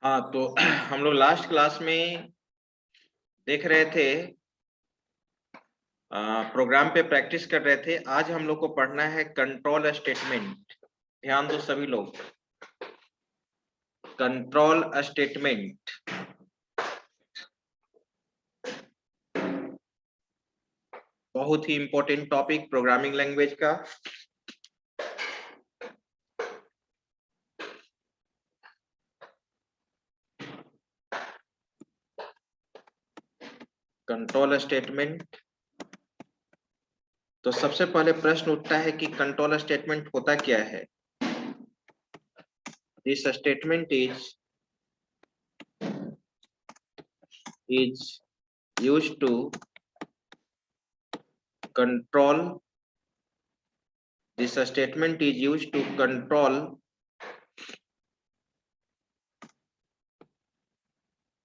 हाँ, तो हम लोग लास्ट क्लास में देख रहे थे, प्रोग्राम पे प्रैक्टिस कर रहे थे। आज हम लोग को पढ़ना है कंट्रोल स्टेटमेंट। ध्यान दो सभी लोग, कंट्रोल स्टेटमेंट बहुत ही इंपॉर्टेंट टॉपिक प्रोग्रामिंग लैंग्वेज का। कंट्रोल स्टेटमेंट, तो सबसे पहले प्रश्न उठता है कि कंट्रोल स्टेटमेंट होता क्या है। This statement is used to control. This statement is used to control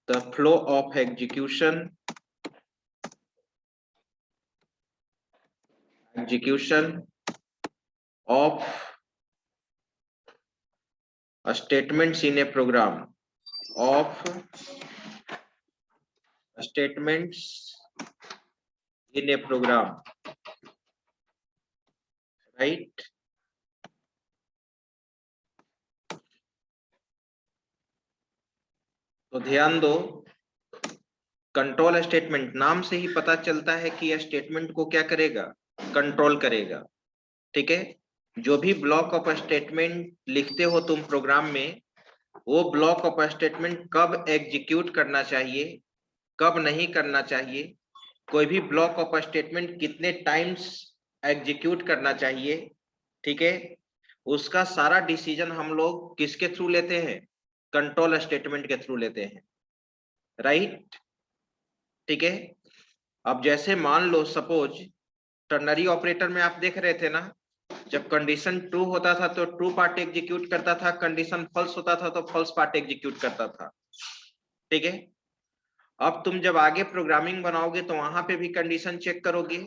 the flow of execution of statements in a program, of statements in a program, right? तो ध्यान दो, कंट्रोल स्टेटमेंट नाम से ही पता चलता है कि यह स्टेटमेंट को क्या करेगा, कंट्रोल करेगा। ठीक है, जो भी ब्लॉक ऑफ स्टेटमेंट लिखते हो तुम प्रोग्राम में, वो ब्लॉक ऑफ स्टेटमेंट कब एग्जीक्यूट करना चाहिए, कब नहीं करना चाहिए, कोई भी ब्लॉक ऑफ स्टेटमेंट कितने टाइम्स एग्जीक्यूट करना चाहिए, ठीक है, उसका सारा डिसीजन हम लोग किसके थ्रू लेते हैं, कंट्रोल स्टेटमेंट के थ्रू लेते हैं, राइट। ठीक है, अब जैसे मान लो सपोज टर्नरी ऑपरेटर में आप देख रहे थे ना, जब कंडीशन ट्रू होता था तो ट्रू पार्ट एग्जीक्यूट करता था, कंडीशन फॉल्स होता था तो फॉल्स पार्ट एग्जीक्यूट करता था। ठीक है, अब तुम जब आगे प्रोग्रामिंग बनाओगे तो वहां पे भी कंडीशन चेक करोगे,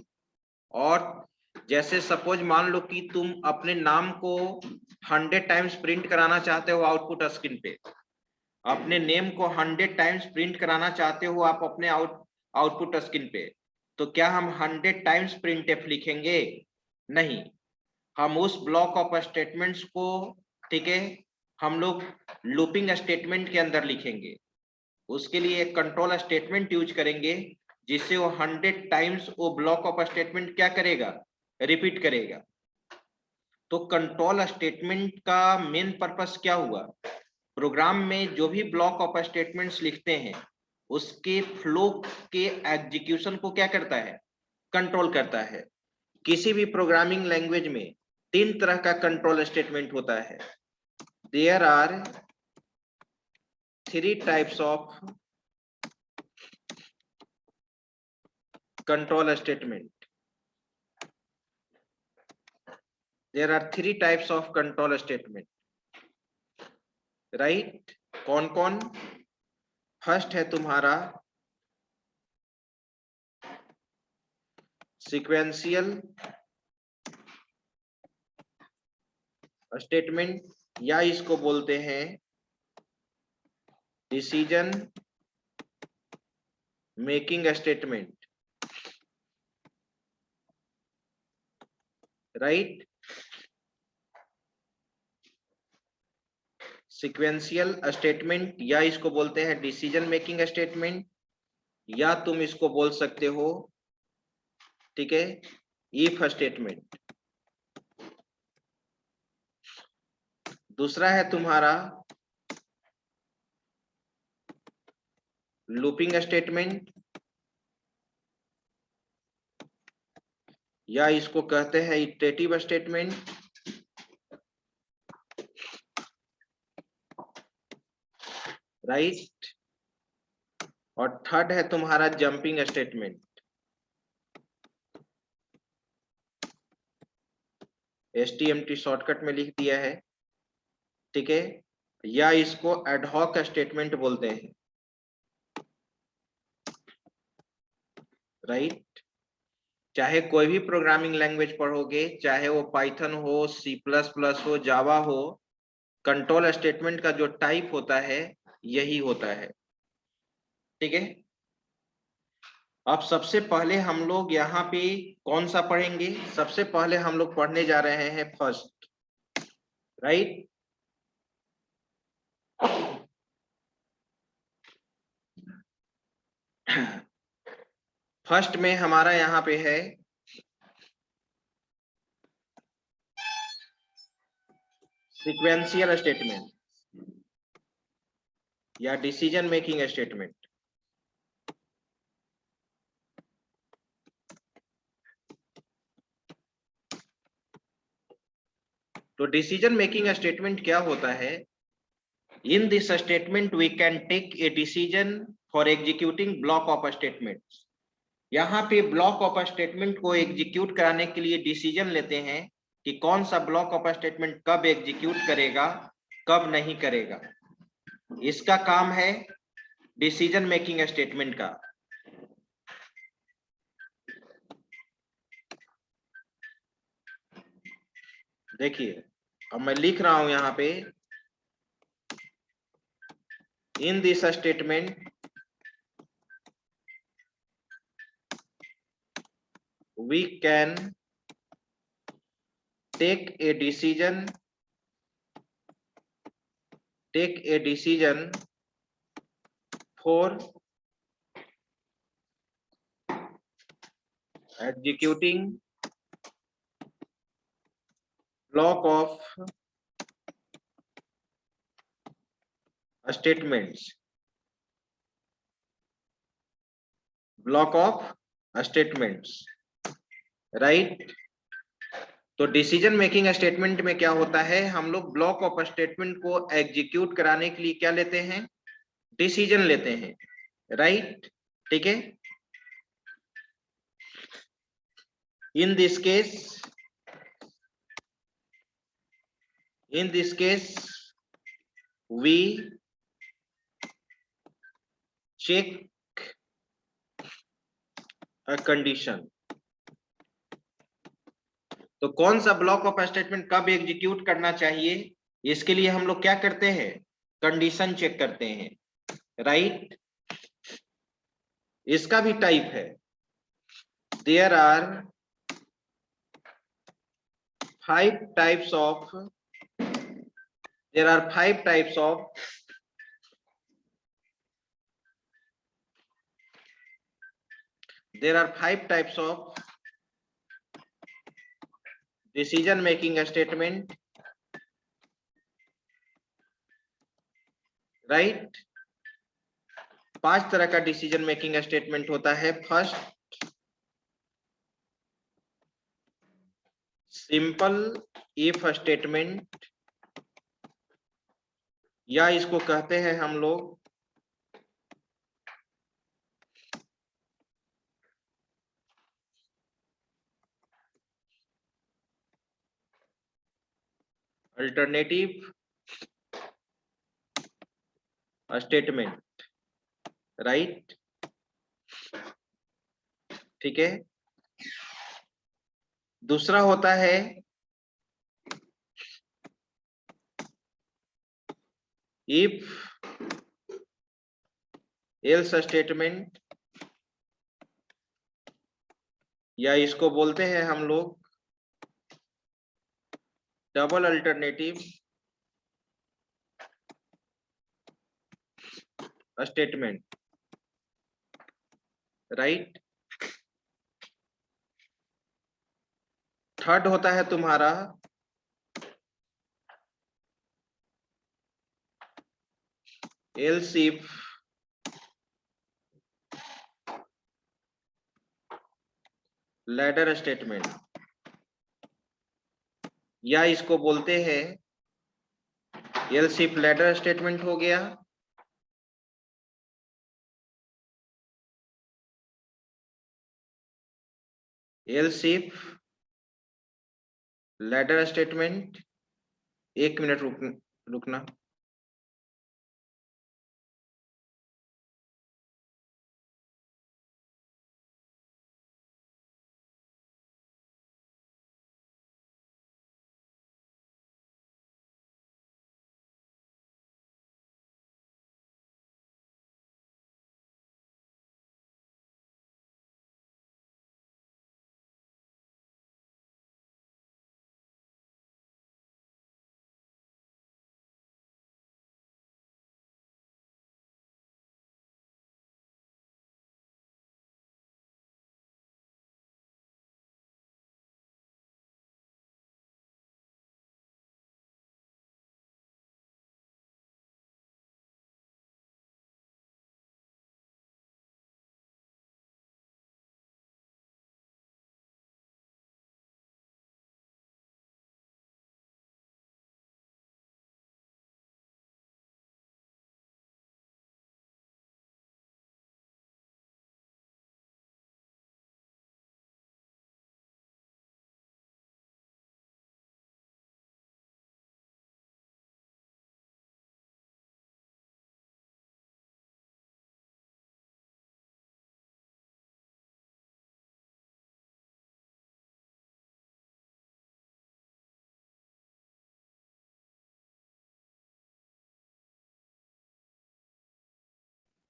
और जैसे सपोज मान लो कि तुम अपने नाम को 100 टाइम्स प्रिंट कराना चाहते हो आउटपुट स्क्रीन पे, अपने नेम को 100 टाइम्स प्रिंट कराना चाहते हो आप अपने आउटपुट स्क्रीन पे, तो क्या हम 100 टाइम्स प्रिंटफ लिखेंगे? नहीं, हम उस ब्लॉक ऑफ स्टेटमेंट्स को, ठीक है, हम लोग लूपिंग स्टेटमेंट के अंदर लिखेंगे। उसके लिए एक कंट्रोल स्टेटमेंट यूज करेंगे जिससे वो 100 टाइम्स वो ब्लॉक ऑफ स्टेटमेंट क्या करेगा, रिपीट करेगा। तो कंट्रोल स्टेटमेंट का मेन पर्पस क्या हुआ, प्रोग्राम में जो भी ब्लॉक ऑफ स्टेटमेंट्स लिखते हैं उसके फ्लो के एग्जीक्यूशन को क्या करता है, कंट्रोल करता है। किसी भी प्रोग्रामिंग लैंग्वेज में 3 तरह का कंट्रोल स्टेटमेंट होता है। There are 3 types of control statement. There are 3 types of control statement, right? कौन कौन? फर्स्ट है तुम्हारा सीक्वेंशियल स्टेटमेंट, या इसको बोलते हैं decision making statement, right. Sequential statement, या इसको बोलते हैं डिसीजन मेकिंग स्टेटमेंट, या तुम इसको बोल सकते हो, ठीक है, इफ स्टेटमेंट। दूसरा है तुम्हारा लूपिंग स्टेटमेंट, या इसको कहते हैं इटरेटिव स्टेटमेंट, राइट। और थर्ड है तुम्हारा जंपिंग स्टेटमेंट, एसटीएमटी शॉर्टकट में लिख दिया है, ठीक है, या इसको एडहॉक स्टेटमेंट बोलते हैं, राइट। चाहे कोई भी प्रोग्रामिंग लैंग्वेज पढ़ोगे, चाहे वो पाइथन हो, C++ हो, जावा हो, कंट्रोल स्टेटमेंट का जो टाइप होता है यही होता है। ठीक है, अब सबसे पहले हम लोग यहाँ पे कौन सा पढ़ेंगे? सबसे पहले हम लोग पढ़ने जा रहे हैं फर्स्ट, राइट। फर्स्ट में हमारा यहाँ पे है सीक्वेंशियल स्टेटमेंट या डिसीजन मेकिंग स्टेटमेंट। तो डिसीजन मेकिंग स्टेटमेंट क्या होता है? In this statement we can take a decision for executing block of statements. यहाँ पे ब्लॉक ऑफ स्टेटमेंट को एग्जीक्यूट कराने के लिए डिसीजन लेते हैं कि कौन सा ब्लॉक ऑफ स्टेटमेंट कब एग्जीक्यूट करेगा, कब नहीं करेगा। इसका काम है डिसीजन मेकिंग स्टेटमेंट का। देखिए, अब मैं लिख रहा हूं यहाँ पे, इन this statement we can take a decision for executing block of statements, right. तो डिसीजन मेकिंग स्टेटमेंट में क्या होता है? हम लोग ब्लॉक ऑफ स्टेटमेंट को एग्जीक्यूट कराने के लिए क्या लेते हैं? डिसीजन लेते हैं, राइट। ठीक है, in this case we check a condition. तो कौन सा ब्लॉक ऑफ स्टेटमेंट कब एग्जीक्यूट करना चाहिए, इसके लिए हम लोग क्या करते हैं? कंडीशन चेक करते हैं, राइट। इसका भी टाइप है, there are 5 types of there are 5 types of decision making statement, right. 5 तरह का डिसीजन मेकिंग स्टेटमेंट होता है। फर्स्ट, सिंपल इफ स्टेटमेंट, या इसको कहते हैं हम लोग अल्टरनेटिव स्टेटमेंट, राइट। ठीक है, दूसरा होता है इफ एल्स स्टेटमेंट, या इसको बोलते हैं हम लोग double alternative statement, right. Third होता है तुम्हारा एल्स इफ लैडर स्टेटमेंट, या इसको बोलते हैं एल्स इफ लैडर स्टेटमेंट हो गया। Else if ladder statement, 1 minute रुकना।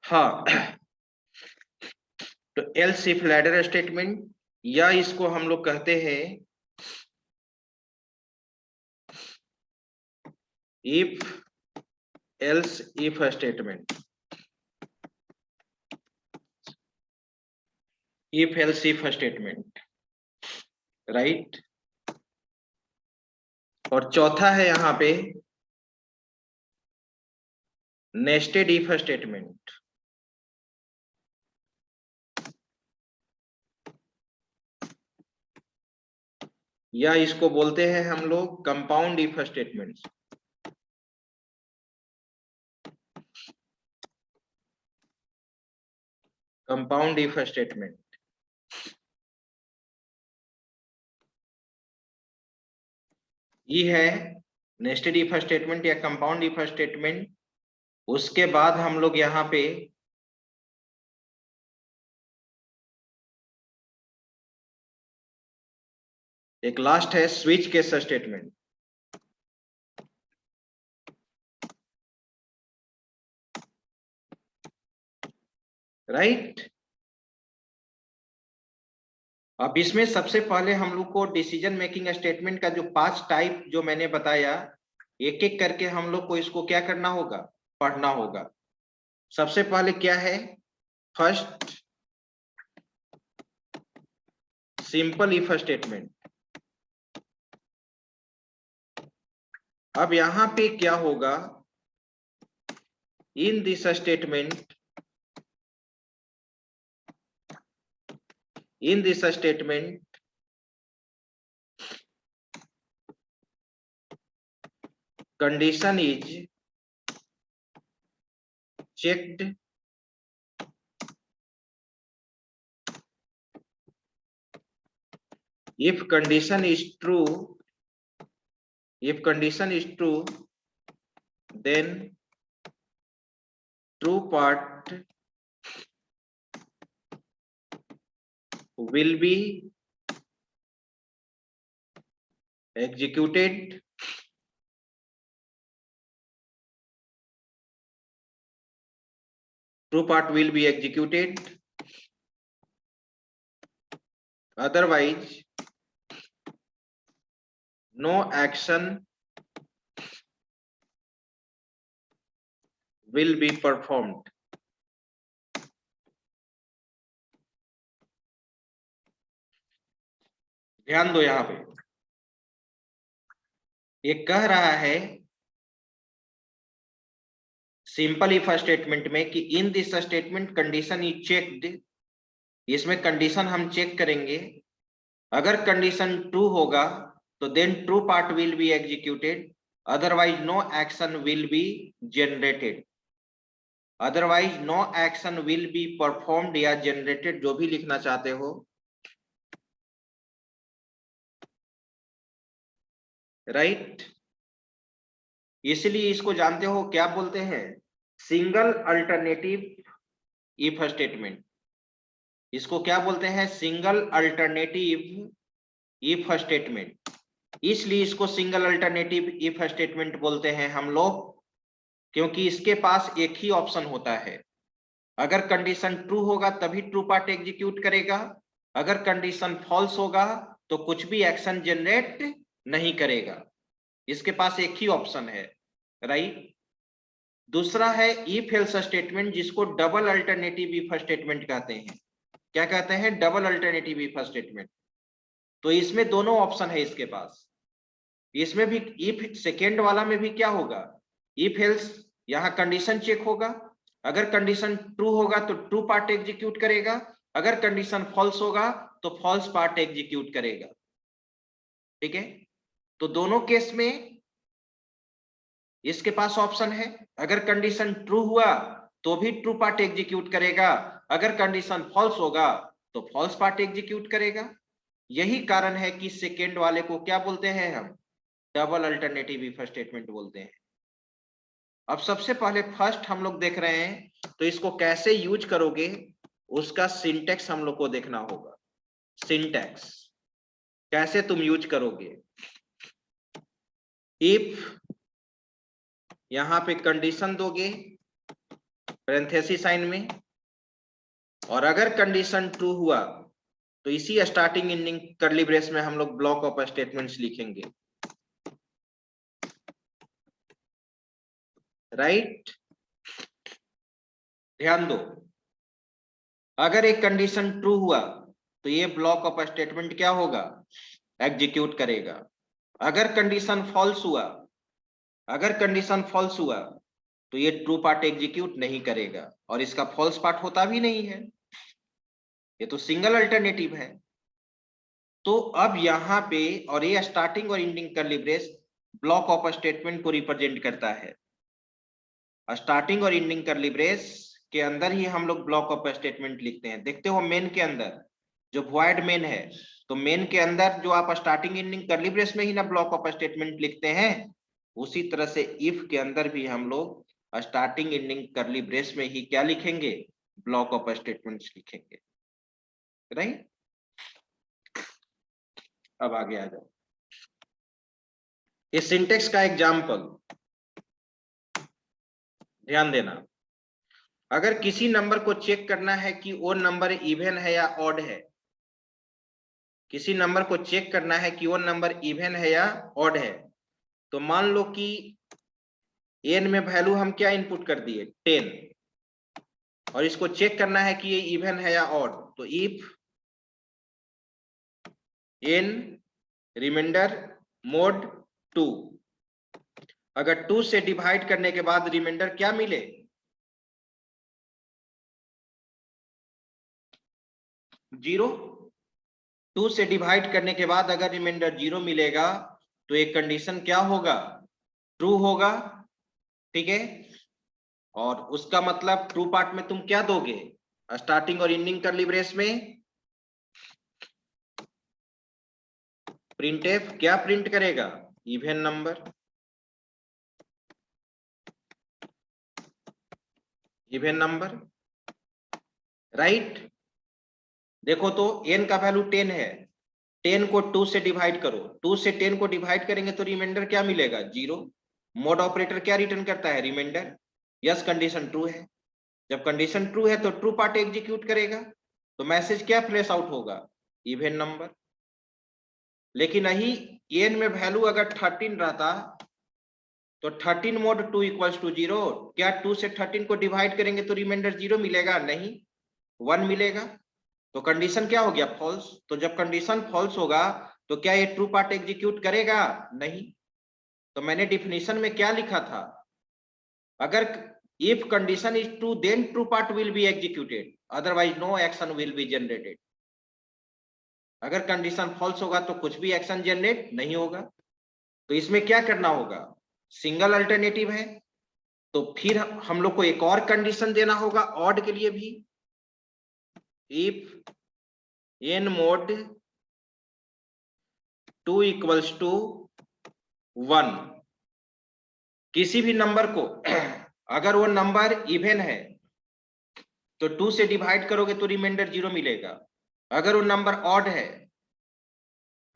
हाँ, तो एल्स इफ लैडर स्टेटमेंट, या इसको हम लोग कहते हैं if else if statement, if else if statement, right. और चौथा है यहाँ पे नेस्टेड इफ स्टेटमेंट, या इसको बोलते हैं हम लोग compound if statement. Compound if statement, ये है नेस्टेड इफ स्टेटमेंट या कंपाउंड इफ स्टेटमेंट। उसके बाद हम लोग यहाँ पे एक लास्ट है स्विच केस स्टेटमेंट, राइट। अब इसमें सबसे पहले हम लोग को डिसीजन मेकिंग स्टेटमेंट का जो 5 टाइप जो मैंने बताया, एक एक करके हम लोग को इसको क्या करना होगा, पढ़ना होगा। सबसे पहले क्या है, फर्स्ट सिंपल इफ स्टेटमेंट। अब यहां पे क्या होगा, इन this statement, in this statement condition is checked if condition is true, if condition is true then true part will be executed, true part will be executed, otherwise no action will be performed। ध्यान दो, यहां पे ये कह रहा है simple if statement में कि in this statement condition is checked, इसमें कंडीशन हम चेक करेंगे, अगर कंडीशन ट्रू होगा तो then true part will be executed, otherwise no action will be generated, otherwise no action will be performed या generated, जो भी लिखना चाहते हो, राइट। इसलिए इसको जानते हो क्या बोलते हैं, सिंगल अल्टरनेटिव इफ स्टेटमेंट। इसको क्या बोलते हैं, सिंगल अल्टरनेटिव इफ स्टेटमेंट। इसलिए इसको सिंगल अल्टरनेटिव इफ स्टेटमेंट बोलते हैं हम लोग, क्योंकि इसके पास एक ही ऑप्शन होता है। अगर कंडीशन ट्रू होगा तभी ट्रू पार्ट एग्जीक्यूट करेगा, अगर कंडीशन फॉल्स होगा तो कुछ भी एक्शन जनरेट नहीं करेगा। इसके पास एक ही ऑप्शन है, राइट। दूसरा है इफ एल्स स्टेटमेंट, जिसको डबल अल्टरनेटिव इफ स्टेटमेंट कहते हैं। क्या कहते हैं, डबल अल्टरनेटिव इफ स्टेटमेंट। तो इसमें दोनों ऑप्शन है इसके पास। इसमें भी इफ सेकेंड वाला में भी क्या होगा, इफ एल्स, यहां कंडीशन चेक होगा, अगर कंडीशन ट्रू होगा तो ट्रू पार्ट एग्जीक्यूट करेगा, अगर कंडीशन फॉल्स होगा तो फॉल्स पार्ट एग्जीक्यूट करेगा, ठीक है। तो दोनों केस में इसके पास ऑप्शन है, अगर कंडीशन ट्रू हुआ तो भी ट्रू पार्ट एग्जीक्यूट करेगा, अगर कंडीशन फॉल्स होगा तो फॉल्स पार्ट एग्जीक्यूट करेगा। यही कारण है कि सेकेंड वाले को क्या बोलते हैं हम, डबल अल्टरनेटिव इफ स्टेटमेंट बोलते हैं। अब सबसे पहले फर्स्ट हम लोग देख रहे हैं, तो इसको कैसे यूज करोगे उसका सिंटेक्स हम लोग को देखना होगा। सिंटेक्स कैसे तुम यूज करोगे, इफ यहां पे कंडीशन दोगे, पैरेंथेसिस साइन में, और अगर कंडीशन ट्रू हुआ तो इसी स्टार्टिंग एंडिंग कर्ली ब्रेस में हम लोग ब्लॉक ऑफ स्टेटमेंट्स लिखेंगे, राइट। ध्यान दो, अगर एक कंडीशन ट्रू हुआ तो ये ब्लॉक ऑफ स्टेटमेंट क्या होगा, एग्जीक्यूट करेगा। अगर कंडीशन फॉल्स हुआ, अगर कंडीशन फॉल्स हुआ तो ये ट्रू पार्ट एग्जीक्यूट नहीं करेगा, और इसका फॉल्स पार्ट होता भी नहीं है, ये तो सिंगल अल्टरनेटिव है। तो अब यहां पे, और ये स्टार्टिंग और ending curly brace block of statement को रिप्रेजेंट करता है। स्टार्टिंग और एंडिंग कर्ली ब्रेस के अंदर ही हम लोग ब्लॉक ऑफ स्टेटमेंट लिखते हैं। देखते हो मेन के अंदर जो वॉइड मेन है, तो मेन के अंदर जो आप स्टार्टिंग एंडिंग कर्ली ब्रेस में ही ना ब्लॉक ऑफ स्टेटमेंट लिखते हैं, उसी तरह से इफ के अंदर भी हम लोग स्टार्टिंग एंडिंग कर्ली ब्रेस में ही क्या लिखेंगे, ब्लॉक ऑफ स्टेटमेंट्स लिखेंगे, राइट। अब आगे आ जाओ, इस सिंटेक्स का एग्जाम्पल ध्यान देना। अगर किसी नंबर को चेक करना है कि वो नंबर इवन है या ऑड है, किसी नंबर को चेक करना है कि वो नंबर इवन है या ऑड है, तो मान लो कि n में वैल्यू हम क्या इनपुट कर दिए 10, और इसको चेक करना है कि ये इवन है या ऑड, तो इफ n रिमाइंडर मोड 2, अगर 2 से डिवाइड करने के बाद रिमाइंडर क्या मिले, 0। 2 से डिवाइड करने के बाद अगर रिमाइंडर 0 मिलेगा तो एक कंडीशन क्या होगा, ट्रू होगा, ठीक है। और उसका मतलब ट्रू पार्ट में तुम क्या दोगे, स्टार्टिंग और एंडिंग कर्ली ब्रेस में प्रिंटफ क्या प्रिंट करेगा, even number, even number, right. देखो तो n का वैल्यू 10 है, 10 को 2 से डिवाइड करो, 2 से 10 को डिवाइड करेंगे तो रिमाइंडर क्या मिलेगा, 0। मोड ऑपरेटर क्या रिटर्न करता है, रिमाइंडर। यस, कंडीशन ट्रू है। जब कंडीशन ट्रू है तो ट्रू पार्ट एग्जीक्यूट करेगा, तो मैसेज क्या फ्लैश आउट होगा, इवन नंबर। लेकिन यही n में वैल्यू अगर 13 रहता तो 13 मोड 2 इक्वल्स टू 0, क्या 2 से 13 को डिवाइड करेंगे तो रिमाइंडर 0 मिलेगा, नहीं 1 मिलेगा। तो कंडीशन क्या हो गया, फॉल्स। तो जब कंडीशन फॉल्स होगा तो क्या ये ट्रू पार्ट एग्जीक्यूट करेगा, नहीं। तो मैंने डिफिनीशन में क्या लिखा था, अगर if condition is true then true part will be executed, otherwise no action will be generated. अगर कंडीशन फॉल्स होगा तो कुछ भी एक्शन जनरेट नहीं होगा। तो इसमें क्या करना होगा, सिंगल अल्टरनेटिव है, तो फिर हम लोग को एक और कंडीशन देना होगा ऑड के लिए भी, if n mod 2 equals to 1, किसी भी नंबर को अगर वो नंबर इवन है तो 2 से डिवाइड करोगे तो रिमाइंडर 0 मिलेगा। अगर वो नंबर ऑड है,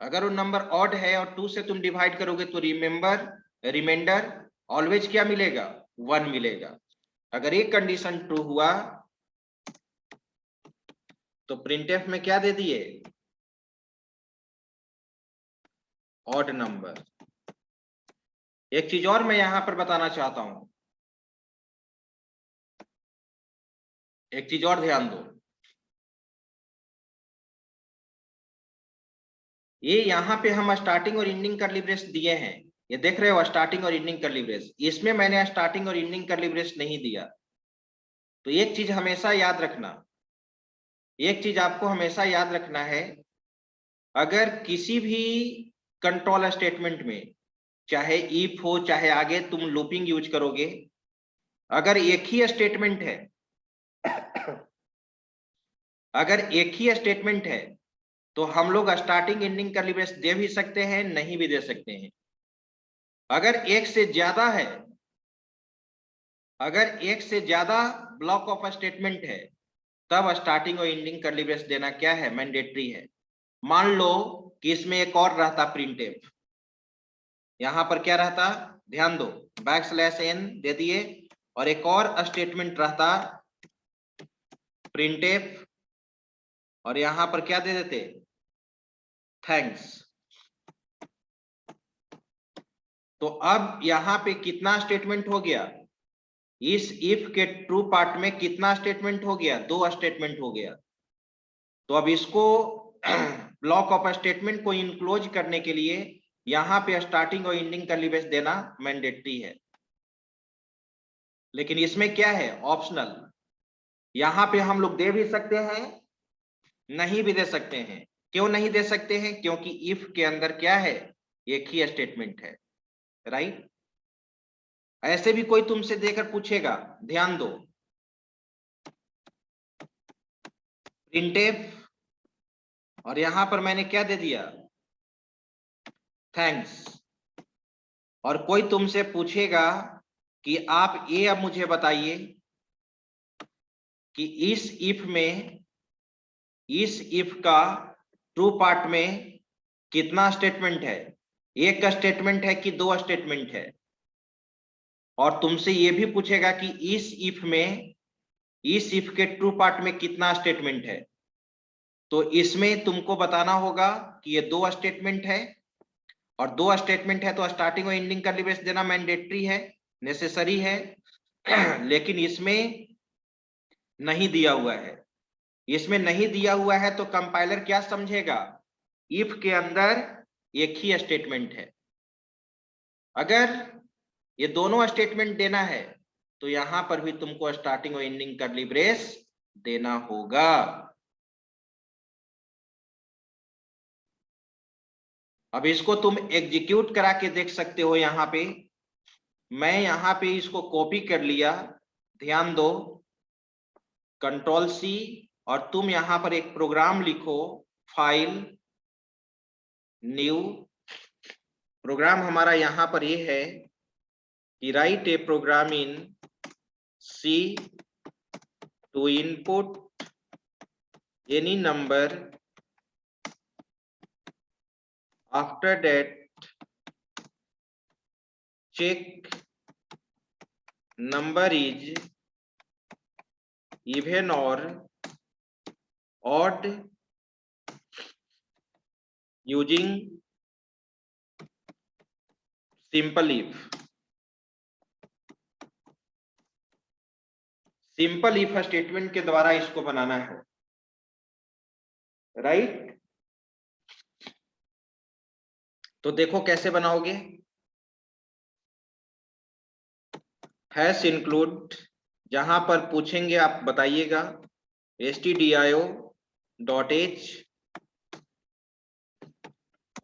अगर वो नंबर ऑड है और 2 से तुम डिवाइड करोगे तो रिमाइंडर ऑलवेज क्या मिलेगा, 1 मिलेगा। अगर एक कंडीशन ट्रू हुआ तो प्रिंटफ में क्या दे दिए, ऑड नंबर। एक चीज और मैं यहां पर बताना चाहता हूं, एक चीज और ध्यान दो, ये यहाँ पे हम स्टार्टिंग और एंडिंग कर्ली ब्रेस दिए हैं, ये देख रहे हो स्टार्टिंग और एंडिंग कर्ली ब्रेस, इसमें मैंने स्टार्टिंग और एंडिंग कर्ली ब्रेस नहीं दिया। तो एक चीज हमेशा याद रखना, एक चीज आपको हमेशा याद रखना है, अगर किसी भी कंट्रोल स्टेटमेंट में, चाहे इफ हो चाहे आगे तुम लूपिंग यूज करोगे, अगर एक ही स्टेटमेंट है, अगर एक ही स्टेटमेंट है तो हम लोग स्टार्टिंग एंडिंग कर्ली ब्रेस दे भी सकते हैं, नहीं भी दे सकते हैं। अगर एक से ज्यादा है, अगर एक से ज्यादा ब्लॉक ऑफ स्टेटमेंट है, तब स्टार्टिंग और एंडिंग कर्ली ब्रेस देना क्या है, मैंडेटरी है। मान लो कि इसमें एक और रहता प्रिंटफ, यहां पर क्या रहता, ध्यान दो, बैकस्लैश n दे दिए और एक और स्टेटमेंट रहता प्रिंटफ, और यहां पर क्या दे देते, थैंक्स। तो अब यहां पे कितना स्टेटमेंट हो गया, इस इफ के ट्रू पार्ट में कितना स्टेटमेंट हो गया, 2 स्टेटमेंट हो गया। तो अब इसको ब्लॉक ऑफ स्टेटमेंट को इनक्लोज करने के लिए यहां पे स्टार्टिंग और एंडिंग कर्ली ब्रेस देना मैंडेटरी है, लेकिन इसमें क्या है, ऑप्शनल। यहां पे हम लोग दे भी सकते हैं, नहीं भी दे सकते हैं। क्यों नहीं दे सकते हैं, क्योंकि इफ के अंदर क्या है, एक ही स्टेटमेंट है, राइट। ऐसे भी कोई तुमसे देकर पूछेगा, ध्यान दो, प्रिंटफ, और यहां पर मैंने क्या दे दिया, थैंक्स। और कोई तुमसे पूछेगा कि आप ये अब मुझे बताइए कि इस इफ का ट्रू पार्ट में कितना स्टेटमेंट है, एक स्टेटमेंट है कि 2 स्टेटमेंट है। और तुमसे ये भी पूछेगा कि इस इफ के ट्रू पार्ट में कितना स्टेटमेंट है। तो इसमें तुमको बताना होगा कि ये 2 स्टेटमेंट है, और 2 स्टेटमेंट है तो स्टार्टिंग और एंडिंग कर्ली ब्रेस देना मैंडेटरी है, नेसेसरी है। लेकिन इसमें नहीं दिया हुआ है, इसमें नहीं दिया हुआ है तो कंपाइलर क्या समझेगा, इफ के अंदर एक ही स्टेटमेंट है। अगर ये दोनों स्टेटमेंट देना है तो यहां पर भी तुमको स्टार्टिंग और एंडिंग कर्ली ब्रेस देना होगा। अब इसको तुम एग्जीक्यूट करा के देख सकते हो। यहां पे मैं यहां पे इसको कॉपी कर लिया, ध्यान दो, कंट्रोल सी, और तुम यहां पर एक प्रोग्राम लिखो, फाइल न्यू। प्रोग्राम हमारा यहां पर ये है कि write a program in C to input any number, after that check number is even or odd using simple if। Simple if statement के द्वारा इसको बनाना है, राइट। तो देखो कैसे बनाओगे, हैश इंक्लूड, जहां पर पूछेंगे आप बताइएगा, stdio.h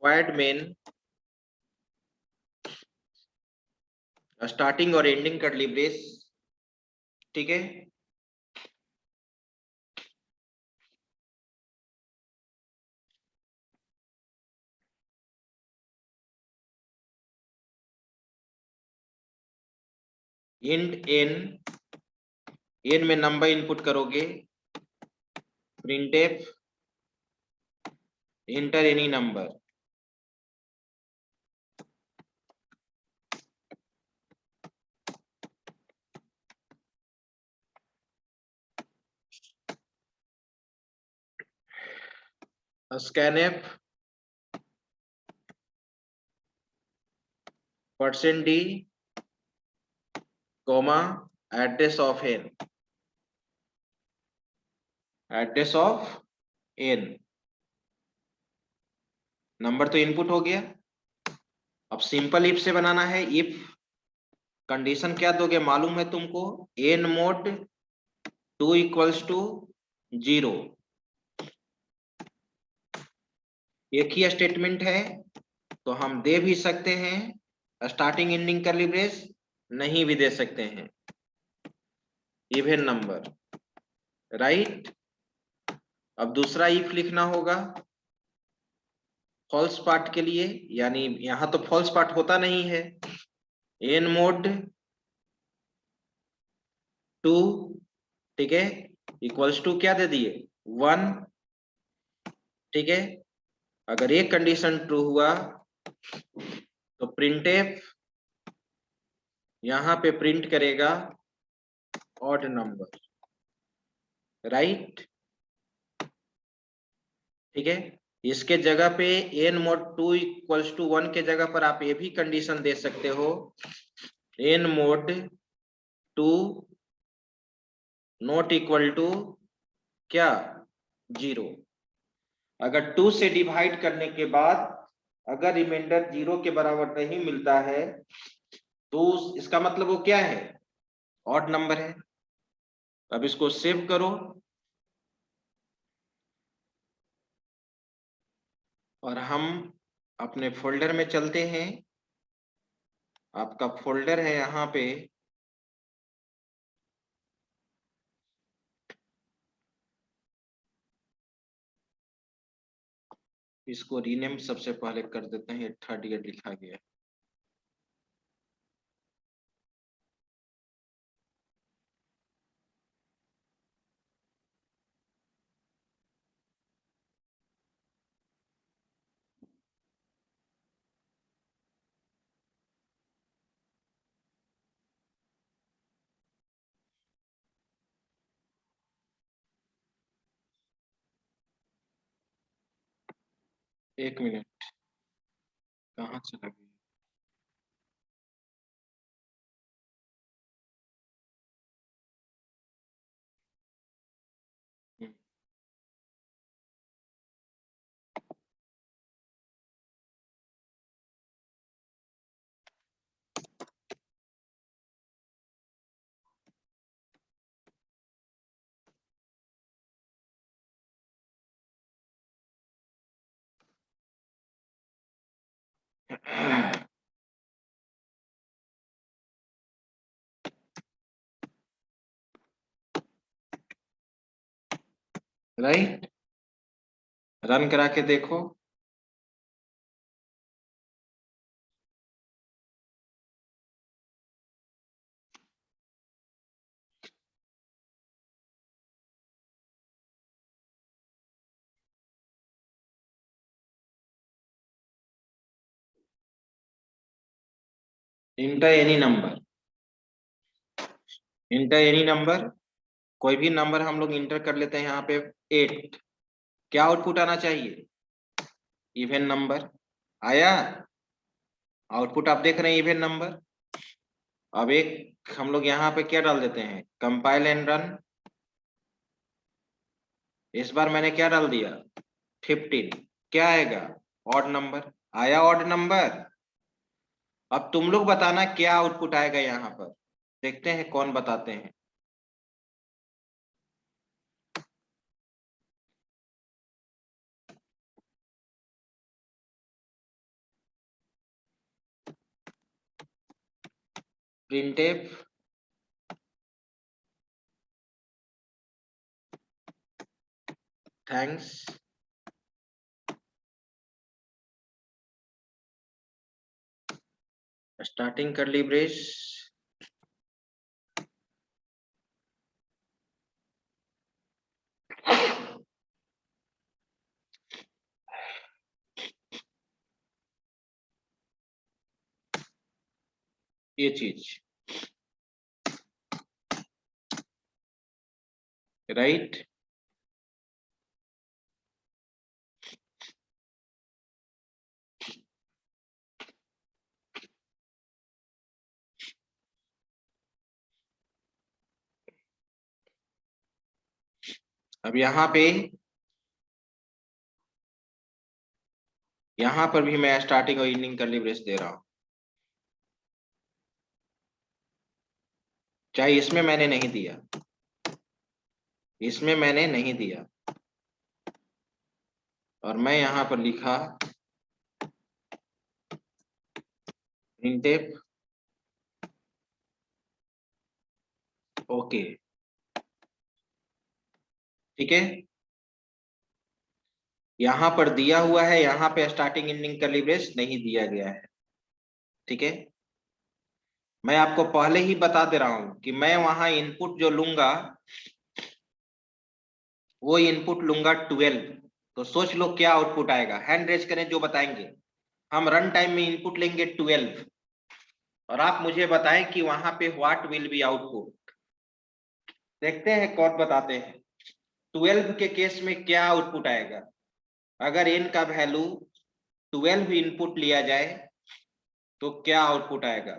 void main, स्टार्टिंग और एंडिंग कर्ली ब्रेस, ठीक है। इंट एन में नंबर इनपुट करोगे, printf enter any number, scanf %d comma address of N, address of N. Number तो इनपुट हो गया। अब सिंपल इफ से बनाना है। इफ कंडीशन क्या दोगे, मालूम है तुमको, एन मोड 2 इक्वल्स टू 0। एक ही स्टेटमेंट है तो हम दे भी सकते हैं स्टार्टिंग एंडिंग कर्ली ब्रेस, नहीं भी दे सकते हैं, इवन नंबर, राइट। अब दूसरा इफ लिखना होगा फॉल्स पार्ट के लिए, यानी यहां तो फॉल्स पार्ट होता नहीं है। एन मोड 2, ठीक है, इक्वल्स टू क्या दे दिए, 1, ठीक है। अगर एक कंडीशन ट्रू हुआ तो प्रिंटफ यहां पे प्रिंट करेगा ऑड नंबर, राइट। ठीक है, इसके जगह पे n mod 2 इक्वल्स टू 1 के जगह पर आप ये भी कंडीशन दे सकते हो, n mod 2 not equal to क्या, 0। अगर 2 से डिवाइड करने के बाद अगर रिमाइंडर 0 के बराबर नहीं मिलता है तो इसका मतलब वो क्या है, ऑड नंबर है। अब इसको सेव करो और हम अपने फोल्डर में चलते हैं। आपका फोल्डर है यहाँ पे, इसको रीनेम सबसे पहले कर देते हैं, थर्ड ईयर लिखा गया है। एक मिनट, कहाँ चला गया। राइट, रन करा के देखो। Inter any number, inter any number, कोई भी नंबर हम लोग इंटर कर लेते हैं यहाँ पे 8। क्या आउटपुट आना चाहिए, इवन नंबर। आया आउटपुट, आप देख रहे हैं इवन नंबर। अब एक हम लोग यहाँ पे क्या डाल देते हैं, कंपाइल एंड रन। इस बार मैंने क्या डाल दिया, 15। क्या आएगा, ऑड नंबर। आया ऑड नंबर। अब तुम लोग बताना क्या आउटपुट आएगा यहाँ पर, देखते हैं कौन बताते हैं। Printf thanks, starting curly brace, ये चीज, राइट। अब यहाँ पर भी मैं स्टार्टिंग और एंडिंग कर्ली ब्रेस दे रहा हूं, चाहे इसमें मैंने नहीं दिया, इसमें मैंने नहीं दिया। और मैं यहाँ पर लिखा प्रिंटफ ओके। ठीक है, यहाँ पर दिया हुआ है, यहाँ पे स्टार्टिंग एंडिंग कर्ली ब्रेस नहीं दिया गया है। ठीक है, मैं आपको पहले ही बता दे रहा हूं कि मैं वहां इनपुट जो लूंगा वो इनपुट लूंगा 12। तो सोच लो क्या आउटपुट आएगा, हैंड रेज करें जो बताएंगे। हम रन टाइम में इनपुट लेंगे 12 और आप मुझे बताएं कि वहां पे व्हाट विल बी आउटपुट। देखते हैं कौन बताते हैं। 12 के केस में क्या आउटपुट आएगा? अगर n का वैल्यू 12 इनपुट लिया जाए तो क्या आउटपुट आएगा?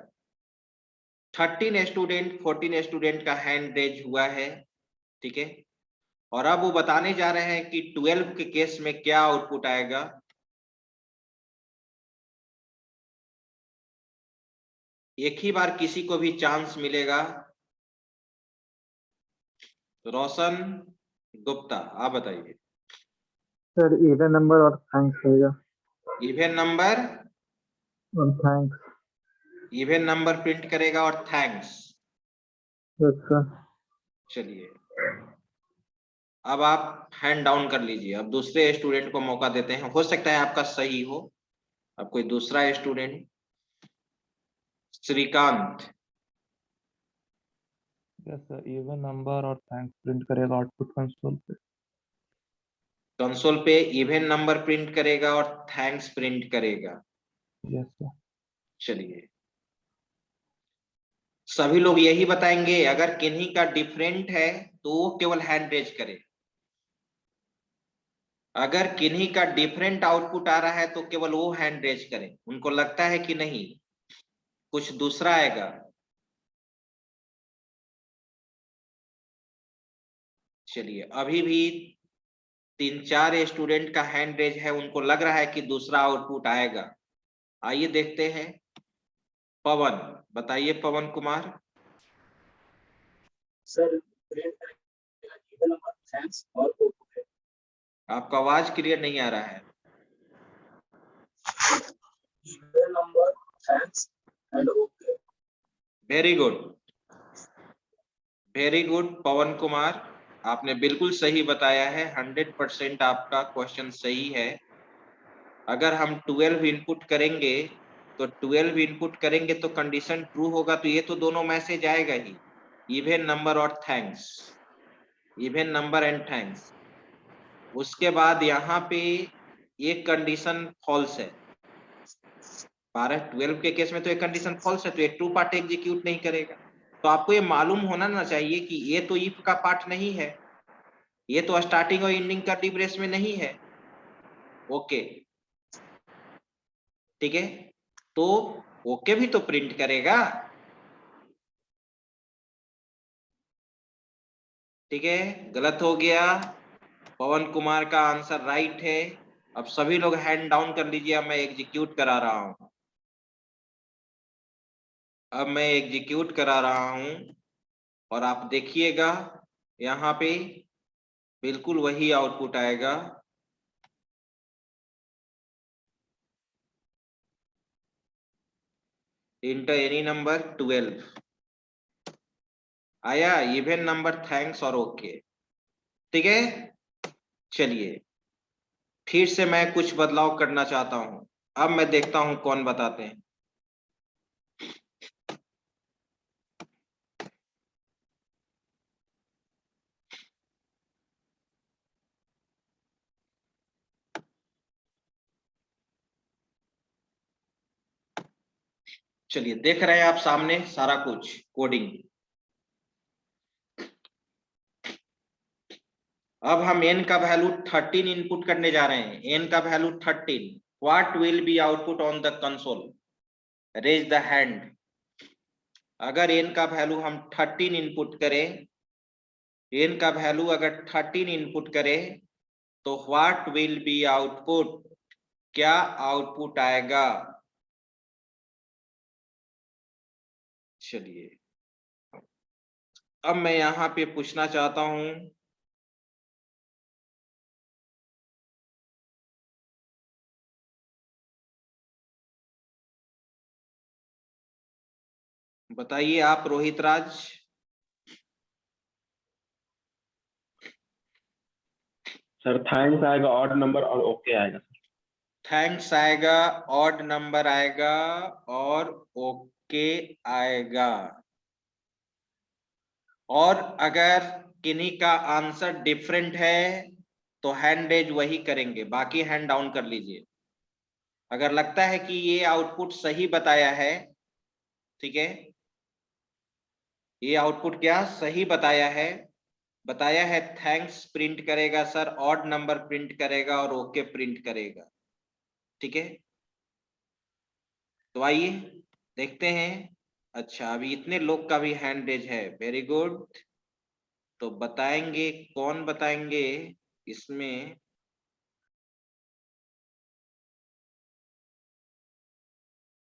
13 स्टूडेंट 14 स्टूडेंट का हैंड रेज हुआ है, ठीक है। और अब वो बताने जा रहे हैं कि 12 के केस में क्या आउटपुट आएगा। एक ही बार किसी को भी चांस मिलेगा। रोशन गुप्ता, आप बताइए। सर इवन नंबर और थैंक्स रहेगा। इवन नंबर और थैंक्स। इवन नंबर प्रिंट करेगा और थैंक्स। Yes sir. चलिए, अब आप हैंड डाउन कर लीजिए। अब दूसरे स्टूडेंट को मौका देते हैं, हो सकता है आपका सही हो। अब कोई दूसरा student, Srikanth. Yes sir, even number और थैंक्स प्रिंट करेगा आउटपुट कंसोल पे। कंसोल पे इवन नंबर प्रिंट करेगा और थैंक्स प्रिंट करेगा। Yes sir. चलिए, सभी लोग यही बताएंगे। अगर किन्हीं का डिफरेंट है तो वो केवल हैंड रेज करे। अगर किन्हीं का डिफरेंट आउटपुट आ रहा है तो केवल वो हैंड रेज करें। उनको लगता है कि नहीं कुछ दूसरा आएगा। चलिए, अभी भी 3-4 स्टूडेंट का हैंड रेज है, उनको लग रहा है कि दूसरा आउटपुट आएगा। आइए देखते हैं। पवन, बताइए Pavan Kumar. Sir even number thanks और ओके। आपका आवाज क्लियर नहीं आ रहा है। Even number thanks and okay. Very good, very good Pavan Kumar, आपने बिल्कुल सही बताया है। 100% आपका क्वेश्चन सही है। अगर हम 12 इनपुट करेंगे तो कंडीशन ट्रू होगा, तो ये तो दोनों मैसेज आएगा ही, इवन नंबर और thanks, even number and thanks. उसके बाद यहाँ पे एक कंडीशन फॉल्स है। 12 के केस में तो एक कंडीशन फॉल्स है, तो ये ट्रू पार्ट एग्जीक्यूट नहीं करेगा। तो आपको ये मालूम होना ना चाहिए कि ये तो इफ का पार्ट नहीं है, ये तो स्टार्टिंग और एंडिंग का डिब्रेस में नहीं है। ओके, ठीक है, तो ओके भी तो प्रिंट करेगा, ठीक है। गलत हो गया, पवन कुमार का आंसर राइट है। अब सभी लोग हैंड डाउन कर लीजिए। अब मैं एग्जीक्यूट करा रहा हूं, अब मैं एग्जीक्यूट करा रहा हूं और आप देखिएगा यहाँ पे बिल्कुल वही आउटपुट आएगा। इंटर एनी नंबर 12 आया, इवन नंबर थैंक्स और ओके, ठीक है। चलिए, फिर से मैं कुछ बदलाव करना चाहता हूं। अब मैं देखता हूं कौन बताते हैं। चलिए, देख रहे हैं आप सामने सारा कुछ कोडिंग। अब हम n का वैल्यू 13 इनपुट करने जा रहे हैं। n का value 13, what will be output on the console? Raise the hand. अगर n का वैल्यू हम 13 इनपुट करें, n का वैल्यू अगर 13 इनपुट करें तो व्हाट विल बी आउटपुट, क्या आउटपुट आएगा? चलिए, अब मैं यहाँ पे पूछना चाहता हूं, बताइए आप रोहित राज। सर थैंक्स आएगा ऑड नंबर और ओके आएगा। थैंक्स आएगा, ऑड नंबर आएगा और ओके आएगा। और अगर किन्हीं का आंसर डिफरेंट है तो हैंड रेज वही करेंगे, बाकी हैंड डाउन कर लीजिए। अगर लगता है कि ये आउटपुट सही बताया है, ठीक है, ये आउटपुट क्या सही बताया है, बताया है थैंक्स प्रिंट करेगा सर, ऑड नंबर प्रिंट करेगा और ओके प्रिंट करेगा। ठीक है, तो आइए देखते हैं। अच्छा, अभी इतने लोग का भी हैंड रेज है, वेरी गुड। तो बताएंगे, कौन बताएंगे इसमें?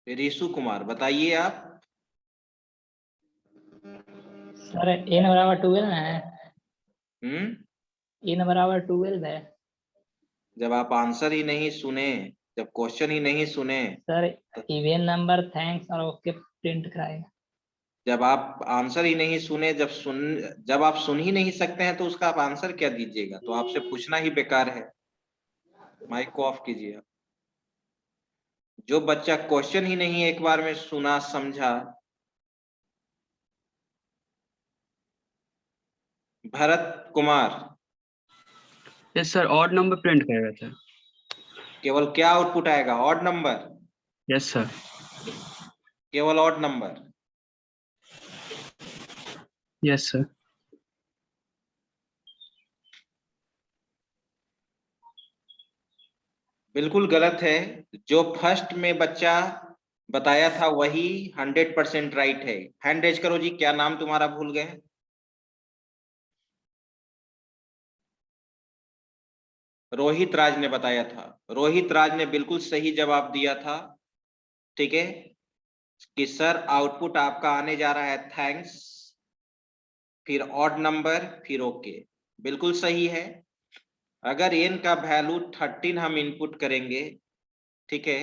रिशु कुमार, बताइए आप। सर n बराबर 12 है। n बराबर 12 है। जब आप आंसर ही नहीं सुने, जब क्वेश्चन ही नहीं सुने, सर इवन नंबर थैंक्स और ओके प्रिंट कराएगा। जब आप आंसर ही नहीं सुने, जब आप सुन ही नहीं सकते हैं तो उसका आप आंसर क्या दीजिएगा? तो आपसे पूछना ही बेकार है। माइक को ऑफ कीजिए आप। जो बच्चा क्वेश्चन ही नहीं एक बार में सुना समझा। Bharat Kumar, yes sir, odd number print करेगा सर। केवल क्या आउटपुट आएगा? Odd number? Yes sir. केवल ऑड नंबर? Yes sir. बिल्कुल गलत है। जो फर्स्ट में बच्चा बताया था वही 100% राइट है। हैंड रेज करो जी, क्या नाम तुम्हारा भूल गए? रोहित राज ने बताया था। रोहित राज ने बिल्कुल सही जवाब दिया था। ठीक है, कि सर आउटपुट आपका आने जा रहा है थैंक्स, फिर ऑड नंबर, फिर ओके। बिल्कुल सही है। अगर n का वैल्यू 13 हम इनपुट करेंगे, ठीक है,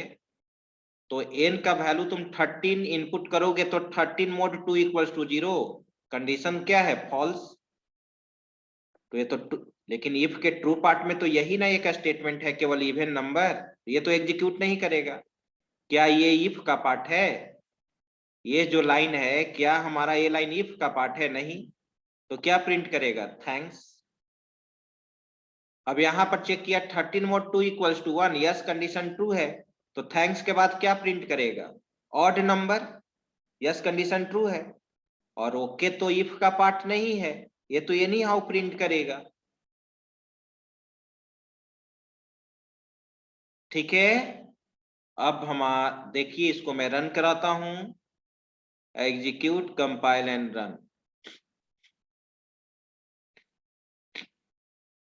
तो n का वैल्यू तुम 13 इनपुट करोगे तो 13 mod 2 इक्वल्स टू 0। कंडीशन क्या है? फॉल्स। तो ये तो लेकिन इफ के ट्रू पार्ट में तो यही ना एक स्टेटमेंट है, केवल इवन नंबर, ये तो एग्जीक्यूट नहीं करेगा। क्या ये इफ का पार्ट है? ये जो लाइन है, क्या हमारा ये लाइन इफ का पार्ट है? नहीं। तो क्या प्रिंट करेगा? थैंक्स। अब यहां पर चेक किया 13 mod 2 equals to 1, yes condition true है। तो थैंक्स के बाद क्या प्रिंट करेगा? Odd number, yes condition true है। और ओके तो इफ का पार्ट नहीं है, ये तो ये नहीं हाउ प्रिंट करेगा। ठीक है, अब हम देखिए, इसको मैं रन कराता हूं। Execute, compile and run.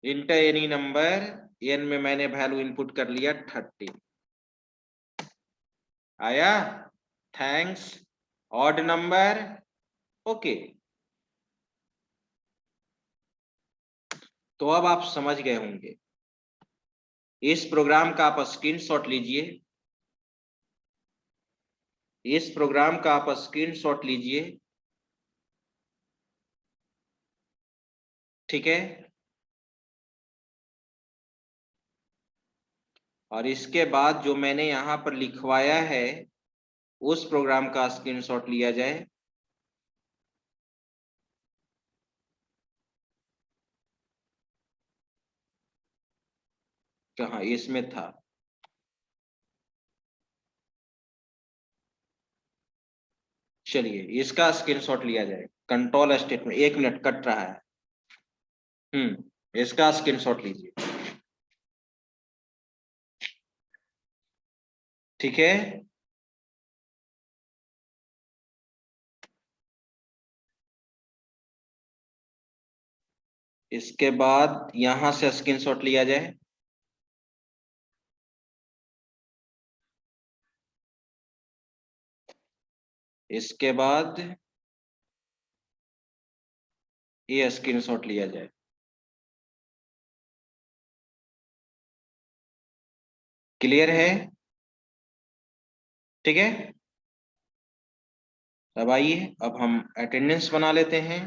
Enter any number, N में मैंने वैल्यू इनपुट कर लिया 30। आया थैंक्स, ऑड नंबर, ओके। तो अब आप समझ गए होंगे। इस प्रोग्राम का आप स्क्रीनशॉट लीजिए। इस प्रोग्राम का आप स्क्रीनशॉट लीजिए। ठीक है, और इसके बाद जो मैंने यहां पर लिखवाया है उस प्रोग्राम का स्क्रीनशॉट लिया जाए। कहाँ इसमें था? चलिए इसका स्क्रीनशॉट लिया जाए। कंट्रोल स्टेटमेंट, 1 मिनट कट रहा है। इसका स्क्रीनशॉट लीजिए। ठीक है, इसके बाद यहां से स्क्रीनशॉट लिया जाए। इसके बाद ये स्क्रीनशॉट लिया जाए। क्लियर है? ठीक है, अब आइए, अब हम अटेंडेंस बना लेते हैं।